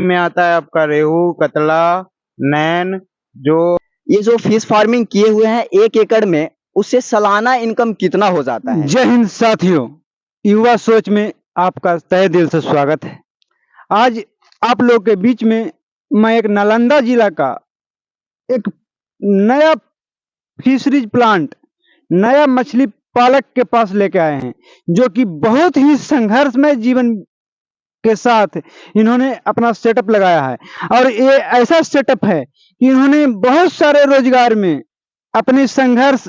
में आता है आपका रेहू, कतला, नैन जो ये जो फिश फार्मिंग किए हुए हैं 1 एकड़ में, उससे सालाना इनकम कितना हो जाता है? जय हिंद साथियों, युवा सोच में आपका तहे दिल से स्वागत है। आज आप लोग के बीच में मैं एक नालंदा जिला का एक नया फिशरीज प्लांट, नया मछली पालक के पास लेके आए हैं, जो कि बहुत ही संघर्षमय जीवन के साथ इन्होंने अपना सेटअप लगाया है। और ये ऐसा सेटअप है कि इन्होंने बहुत सारे रोजगार में अपने संघर्ष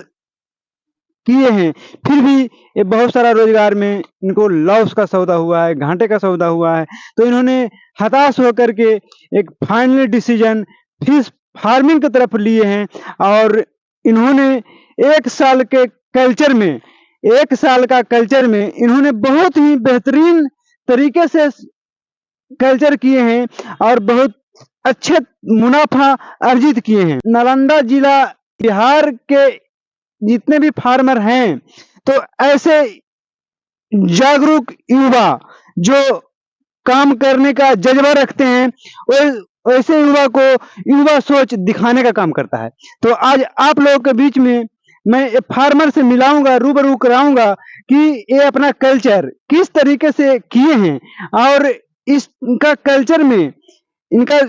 किए हैं, फिर भी ये बहुत सारा रोजगार में इनको लॉस का सौदा हुआ है, घाटे का सौदा हुआ है। तो इन्होंने हताश होकर के एक फाइनल डिसीजन फिश फार्मिंग की तरफ लिए हैं। और इन्होंने 1 साल के कल्चर में 1 साल का कल्चर में इन्होंने बहुत ही बेहतरीन तरीके से कल्चर किए हैं और बहुत अच्छे मुनाफा अर्जित किए हैं। नालंदा जिला बिहार के जितने भी फार्मर हैं, तो ऐसे जागरूक युवा जो काम करने का जज्बा रखते हैं, वैसे युवा को युवा सोच दिखाने का काम करता है। तो आज आप लोगों के बीच में मैं फार्मर से मिलाऊंगा, रूबरू कराऊंगा कि ये अपना कल्चर किस तरीके से किए हैं और इसका कल्चर में इनका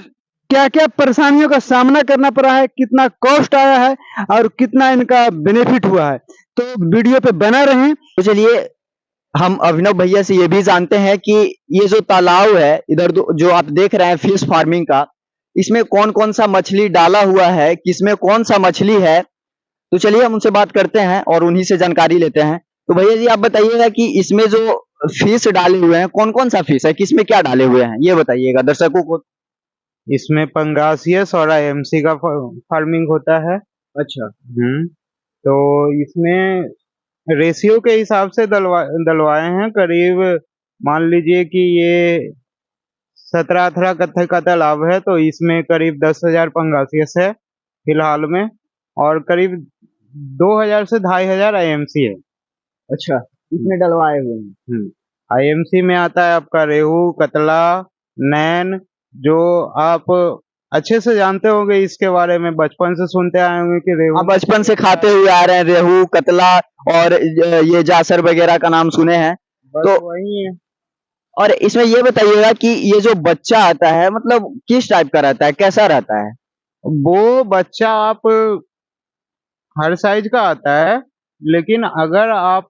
क्या क्या परेशानियों का सामना करना पड़ा है, कितना कॉस्ट आया है और कितना इनका बेनिफिट हुआ है। तो वीडियो पे बना रहें। तो चलिए हम अभिनव भैया से ये भी जानते हैं कि ये जो तालाब है इधर जो आप देख रहे हैं फिश फार्मिंग का, इसमें कौन कौन सा मछली डाला हुआ है, किसमें कौन सा मछली है। तो चलिए हम उनसे बात करते हैं और उन्हीं से जानकारी लेते हैं। तो भैया जी आप बताइएगा कि इसमें जो फिश डाले हुए हैं कौन कौन सा फिश है, किसमें क्या डाले हुए हैं, ये बताइएगा दर्शकों को। इसमें पंगासियस और आईएमसी का फार्मिंग होता है। अच्छा। तो इसमें रेशियो के हिसाब से डलवाए हैं। करीब मान लीजिए कि ये 17-18 कट्ठे का तालाब है, तो इसमें करीब 10,000 पंगासियस है फिलहाल में, और करीब 2,000 से 2,500 आईएमसी है। अच्छा, इसमें डलवाए हुए हैं। आईएमसी में आता है आपका रेहू, कतला, नैन जो आप अच्छे से जानते होंगे इसके बारे में, बचपन से सुनते आए होंगे कि रेहू। आप बचपन से खाते हुए आ रहे हैं, रेहू, कतला और ये जासर वगैरह का नाम सुने हैं। तो वही है। और इसमें ये बताइएगा कि ये जो बच्चा आता है मतलब किस टाइप का रहता है, कैसा रहता है? वो बच्चा आप हर साइज का आता है, लेकिन अगर आप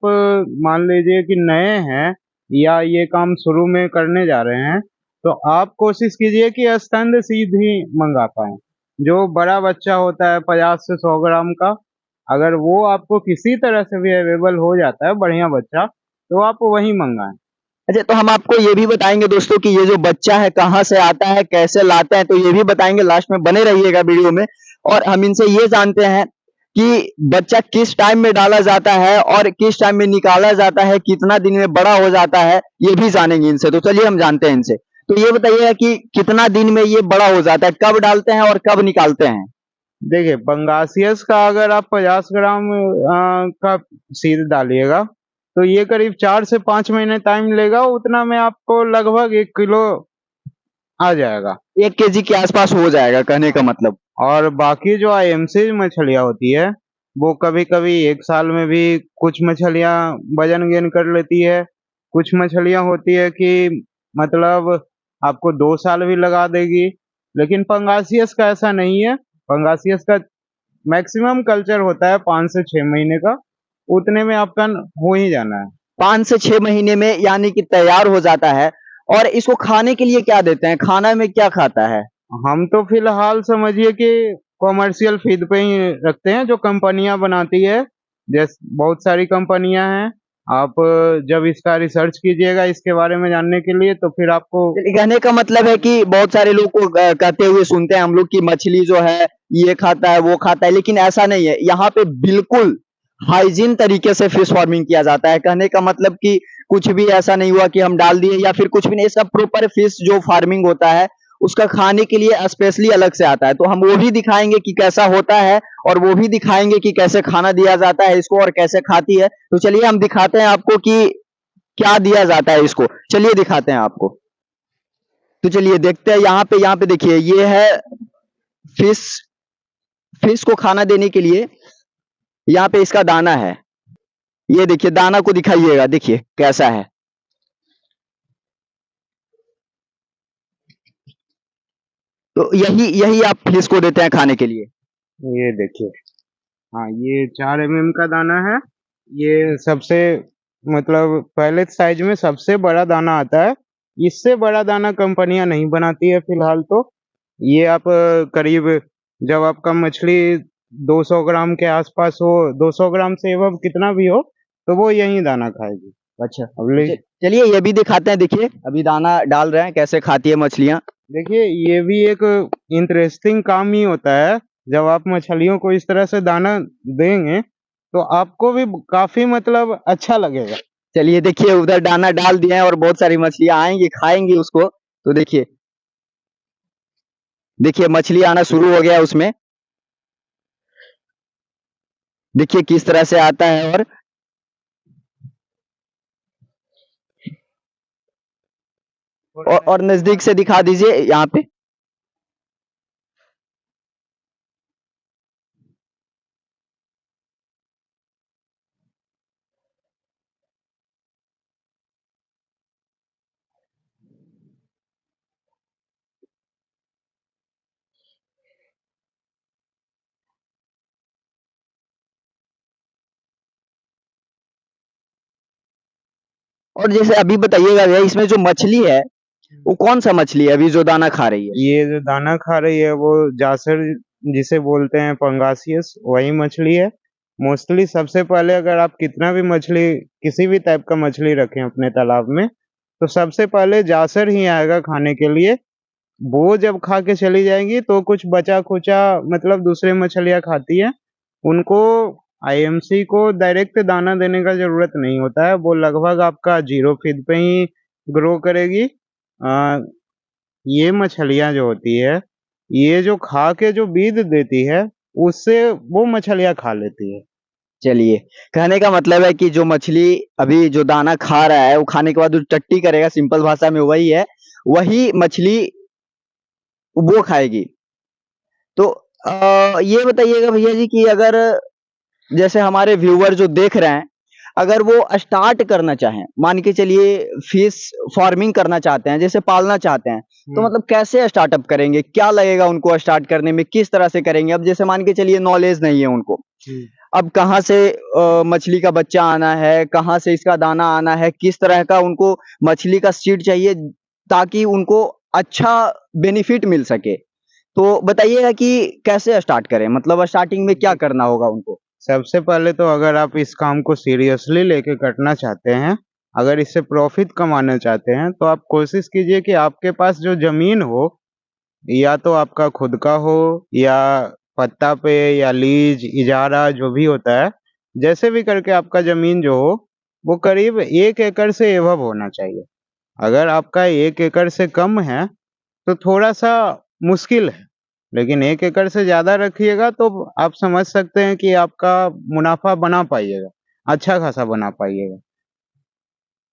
मान लीजिए कि नए हैं या ये काम शुरू में करने जा रहे हैं, तो आप कोशिश कीजिए कि स्तनद सीध ही मंगा पाएं। जो बड़ा बच्चा होता है 50 से 100 ग्राम का, अगर वो आपको किसी तरह से भी अवेलेबल हो जाता है बढ़िया बच्चा, तो आप वही मंगाएं। अच्छा, तो हम आपको ये भी बताएंगे दोस्तों कि ये जो बच्चा है कहाँ से आता है, कैसे लाते हैं, तो ये भी बताएंगे। लास्ट में बने रहिएगा वीडियो में। और हम इनसे ये जानते हैं कि बच्चा किस टाइम में डाला जाता है और किस टाइम में निकाला जाता है, कितना दिन में बड़ा हो जाता है, ये भी जानेंगे इनसे। तो चलिए हम जानते हैं इनसे। तो ये बताइएगा कि कितना दिन में ये बड़ा हो जाता है, कब डालते हैं और कब निकालते हैं? देखिए, पंगासियस का अगर आप 50 ग्राम का सीध डालिएगा, तो ये करीब 4 से 5 महीने टाइम लेगा। उतना में आपको लगभग 1 किलो आ जाएगा, 1 केजी के आसपास हो जाएगा कहने का मतलब। और बाकी जो आईएमसी मछलियां होती है, वो कभी कभी 1 साल में भी कुछ मछलियां वजन गेन कर लेती है। कुछ मछलियां होती है कि मतलब आपको 2 साल भी लगा देगी, लेकिन पंगासियस का ऐसा नहीं है। पंगासियस का मैक्सिमम कल्चर होता है 5 से 6 महीने का, उतने में आपका हो ही जाना है। 5 से 6 महीने में यानी कि तैयार हो जाता है। और इसको खाने के लिए क्या देते हैं, खाना में क्या खाता है? हम तो फिलहाल समझिए कि कॉमर्शियल फीड पे ही रखते हैं, जो कंपनियां बनाती है। जैसे बहुत सारी कंपनियां हैं, आप जब इसका रिसर्च कीजिएगा इसके बारे में जानने के लिए, तो फिर आपको कहने का मतलब है कि बहुत सारे लोग को कहते हुए सुनते हैं हम लोग कि मछली जो है ये खाता है वो खाता है, लेकिन ऐसा नहीं है। यहाँ पे बिल्कुल हाइजीन तरीके से फिश फार्मिंग किया जाता है। कहने का मतलब कि कुछ भी ऐसा नहीं हुआ कि हम डाल दिए या फिर कुछ भी नहीं। सब प्रॉपर फिश जो फार्मिंग होता है उसका खाने के लिए स्पेशली अलग से आता है। तो हम वो भी दिखाएंगे कि कैसा होता है और वो भी दिखाएंगे कि कैसे खाना दिया जाता है इसको और कैसे खाती है। तो चलिए हम दिखाते हैं आपको कि क्या दिया जाता है इसको। चलिए दिखाते हैं आपको। तो चलिए देखते हैं यहाँ पे देखिए ये है फिश को खाना देने के लिए यहाँ पे इसका दाना है। ये देखिए दाना को दिखाइएगा, देखिए कैसा है। तो यही यही आप फिश को देते हैं खाने के लिए। ये देखिए, हाँ ये 4 mm का दाना है। ये सबसे मतलब पहले साइज में सबसे बड़ा दाना आता है। इससे बड़ा दाना कंपनियां नहीं बनाती है फिलहाल तो। ये आप करीब जब आपका मछली 200 ग्राम के आसपास हो, 200 ग्राम से एबव कितना भी हो, तो वो यही दाना खाएगी। अच्छा, अब ले चलिए ये भी दिखाते हैं। देखिए अभी दाना डाल रहे हैं, कैसे खाती है मछलियां। देखिए, ये भी एक इंटरेस्टिंग काम ही होता है। जब आप मछलियों को इस तरह से दाना देंगे तो आपको भी काफी मतलब अच्छा लगेगा। चलिए देखिए उधर दाना डाल दिए हैं और बहुत सारी मछलियां आएंगी, खाएंगी उसको। तो देखिए देखिए मछली आना शुरू हो गया उसमें। देखिए किस तरह से आता है। और नजदीक से दिखा दीजिए यहाँ पे। और जैसे अभी बताइएगा भैया, इसमें जो मछली है वो कौन सा मछली है अभी जो दाना खा रही है? ये जो दाना खा रही है वो जासर जिसे बोलते हैं, पंगासियस, वही मछली है। मोस्टली सबसे पहले अगर आप कितना भी मछली, किसी भी टाइप का मछली रखें अपने तालाब में, तो सबसे पहले जासर ही आएगा खाने के लिए। वो जब खा के चली जाएंगी तो कुछ बचा खुचा मतलब दूसरे मछलियां खाती है। उनको आईएमसी को डायरेक्ट दाना देने का जरूरत नहीं होता है। वो लगभग आपका 0 फीट पे ही ग्रो करेगी। ये मछलियाँ जो होती है, ये जो खा के जो बीज देती है, उससे वो मछलियाँ खा लेती है। चलिए, कहने का मतलब है कि जो मछली अभी जो दाना खा रहा है वो खाने के बाद जो टट्टी करेगा, सिंपल भाषा में वही है, वही मछली वो खाएगी। तो ये बताइएगा भैया जी कि अगर जैसे हमारे व्यूअर जो देख रहे हैं, अगर वो स्टार्ट करना चाहें, मान के चलिए फिश फार्मिंग करना चाहते हैं, जैसे पालना चाहते हैं, तो मतलब कैसे स्टार्टअप करेंगे? क्या लगेगा उनको स्टार्ट करने में? किस तरह से करेंगे? अब जैसे मान के चलिए नॉलेज नहीं है उनको, अब कहाँ से मछली का बच्चा आना है, कहाँ से इसका दाना आना है, किस तरह का उनको मछली का सीड चाहिए ताकि उनको अच्छा बेनिफिट मिल सके। तो बताइएगा कि कैसे स्टार्ट करें? मतलब स्टार्टिंग में क्या करना होगा उनको? सबसे पहले तो अगर आप इस काम को सीरियसली लेके करना चाहते हैं, अगर इससे प्रॉफिट कमाना चाहते हैं, तो आप कोशिश कीजिए कि आपके पास जो ज़मीन हो, या तो आपका खुद का हो या पट्टा पे या लीज, इजारा जो भी होता है, जैसे भी करके आपका ज़मीन जो हो, वो करीब 1 एकड़ से एबव होना चाहिए। अगर आपका 1 एकड़ से कम है, तो थोड़ा-सा मुश्किल है, लेकिन 1 एकड़ से ज़्यादा रखिएगा तो आप समझ सकते हैं कि आपका मुनाफ़ा बना पाइएगा, अच्छा खासा बना पाइएगा।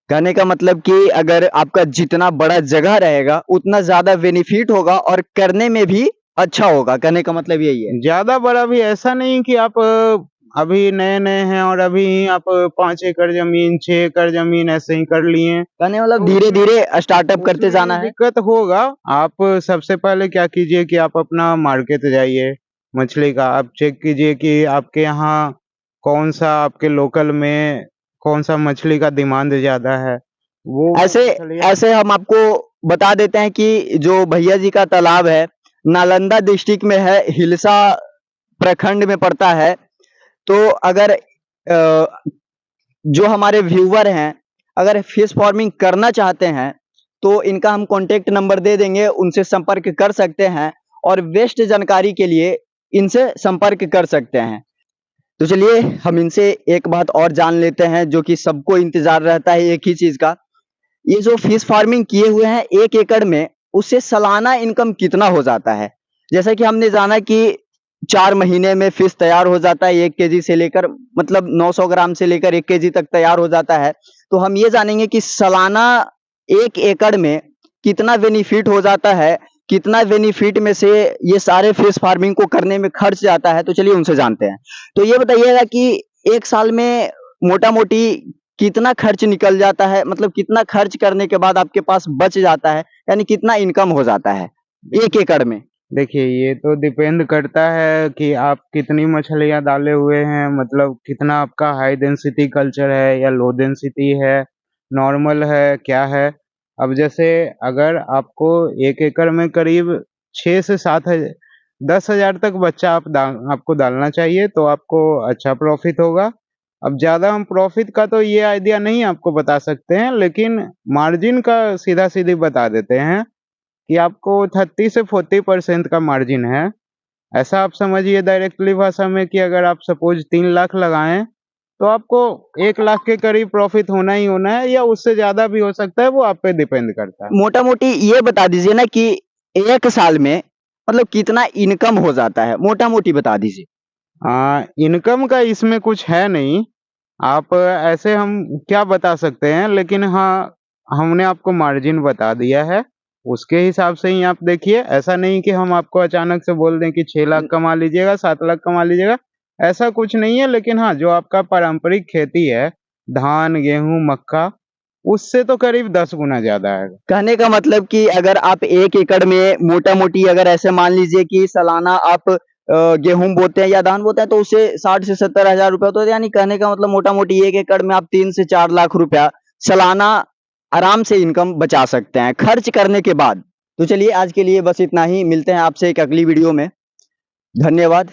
कहने का मतलब कि अगर आपका जितना बड़ा जगह रहेगा, उतना ज़्यादा बेनिफिट होगा और करने में भी अच्छा होगा, कहने का मतलब यही है। ज़्यादा बड़ा भी ऐसा नहीं कि आप अभी नए-नए हैं और अभी आप 5 एकड़ ज़मीन, 6 एकड़ ज़मीन ऐसे ही कर लिए। कहने का मतलब तो धीरे-धीरे स्टार्टअप करते उसमें जाना है। दिक्कत होगा। आप सबसे पहले क्या कीजिए कि आप अपना मार्केट जाइए, मछली का आप चेक कीजिए कि आपके यहाँ कौन-सा आपके लोकल में कौन-सा मछली का डिमांड ज़्यादा है। वो ऐसे मछलियाँ ऐसे हम आपको बता देते हैं कि जो भैया जी का तालाब है, नालंदा डिस्ट्रिक्ट में है, हिलसा प्रखंड में पड़ता है। तो अगर जो हमारे व्यूअर हैं, अगर फिश फार्मिंग करना चाहते हैं, तो इनका हम कॉन्टैक्ट नंबर दे देंगे, उनसे संपर्क कर सकते हैं और बेस्ट जानकारी के लिए इनसे संपर्क कर सकते हैं। तो चलिए हम इनसे एक बात और जान लेते हैं जो कि सबको इंतज़ार रहता है एक ही चीज़ का। ये जो फिश फार्मिंग किए हुए हैं 1 एकड़ में, उससे सालाना इनकम कितना हो जाता है? जैसा कि हमने जाना कि 4 महीने में फिश तैयार हो जाता है, 1 केजी से लेकर मतलब 900 ग्राम से लेकर 1 केजी तक तैयार हो जाता है। तो हम ये जानेंगे कि सालाना 1 एकड़ में कितना बेनिफिट हो जाता है, कितना बेनिफिट में से ये सारे फिश फार्मिंग को करने में खर्च जाता है, तो चलिए उनसे जानते हैं। तो ये बताइएगा कि एक साल में मोटा-मोटी कितना खर्च निकल जाता है? मतलब कितना खर्च करने के बाद आपके पास बच जाता है? यानी कितना इनकम हो जाता है 1 एकड़ में? देखिए, ये तो डिपेंड करता है कि आप कितनी मछलियाँ डाले हुए हैं, मतलब कितना आपका हाई डेंसिटी कल्चर है या लो डेंसिटी है, नॉर्मल है, क्या है। अब जैसे अगर आपको 1 एकड़ में करीब 6 से 7 10,000 तक बच्चा आपको डालना चाहिए, तो आपको अच्छा प्रॉफ़िट होगा। अब ज़्यादा हम प्रॉफ़िट का तो ये आइडिया नहीं आपको बता सकते हैं, लेकिन मार्जिन का सीधा-सीधी बता देते हैं कि आपको 30 से 40% का मार्जिन है। ऐसा आप समझिए डायरेक्टली भाषा में कि अगर आप सपोज़ 3 लाख लगाएँ, तो आपको 1 लाख के करीब प्रॉफ़िट होना ही होना है या उससे ज़्यादा भी हो सकता है, वो आप पे डिपेंड करता है। मोटा-मोटी ये बता दीजिए ना कि 1 साल में मतलब कितना इनकम हो जाता है? मोटा-मोटी बता दीजिए। इनकम का इसमें कुछ है नहीं। आप ऐसे हम क्या बता सकते हैं, लेकिन हाँ, हमने आपको मार्जिन बता दिया है। उसके हिसाब से ही आप देखिए, ऐसा नहीं कि हम आपको अचानक से बोल दें कि 6 लाख कमा लीजिएगा, 7 लाख कमा लीजिएगा, ऐसा कुछ नहीं है। लेकिन हाँ, जो आपका पारंपरिक खेती है, धान, गेहूँ, मक्का, उससे तो करीब 10 गुना ज़्यादा है। कहने का मतलब कि अगर आप 1 एकड़ में मोटा-मोटी अगर ऐसे मान लीजिए कि सालाना आप गेहूँ बोते हैं या धान बोते हैं तो उससे 60 से 70 हज़ार रुपए होते हैं, यानी कहने का मतलब मोटा-मोटी 1 एकड़ में आप 3 से 4 लाख रुपया सालाना आराम से इनकम बचा सकते हैं, खर्च करने के बाद। तो चलिए आज के लिए बस इतना ही, मिलते हैं आपसे एक अगली वीडियो में। धन्यवाद।